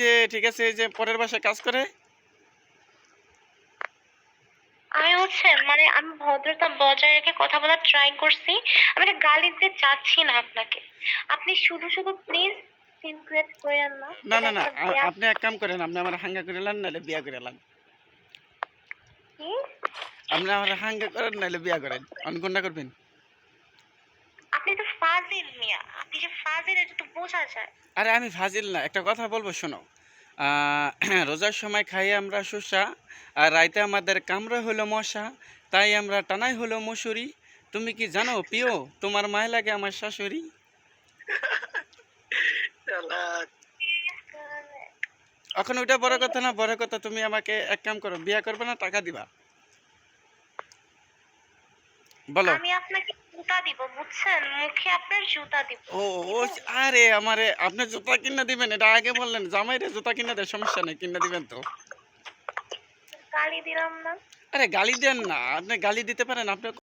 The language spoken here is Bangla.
যে ঠিক আছে এই যে পরের বাসায় কাজ করে? আমি বুঝছেন মানে আমি ভদ্রতা বজায় রেখে কথা বলার ট্রাই করছি। আমি একটা গালি দিতে চাচ্ছি না আপনাকে। আপনি শুধু শুধু প্লিজ সিন ক্রিয়েট করেন না। না, এটা না, না। একটা ব্যাড। আপনি এক কাম করেন, আপনি আমার হাঙ্গা করে লান নাহলে বিয়া করে লান। কি? আপনি আমার হাঙ্গা করেন নাহলে বিয়া করেন। আপনি কোনটা করবেন? আপনি তো ফাজিল মিয়া। আপনি যে ফাজিল এটা তো বোঝা যায়। আরে আমি ফাজিল না। একটা কথা বলবো শোনো। আ রোজার সময় খাই আমরা শসা, আর রাইতে আমাদের কামড়া হলো মশা, তাই আমরা টানাই হলো মশুরি। তুমি কি জানো প্রিয়, তোমার মায় লাগে আমার শাশুড়ি? চালাক। এখন ওইটা বড় কথা না, বড় কথা তুমি আমাকে এক কাম করো, বিয়া করবে না টাকা দিবা? বলো। আমি আপনাকে জুতা দিব বুঝছেন? মুখে আপনার জুতা দিব। ও, ও দিব? আরে আমারে আপনি জুতা কিনা দিবেন এটা আগে বললেন। জামাইরে জুতা কিনা দেয় সমস্যা নেই, কিনা দিবেন তো। গালি দিলাম না। আরে গালি দেন না, আপনি গালি দিতে পারেন, আপনি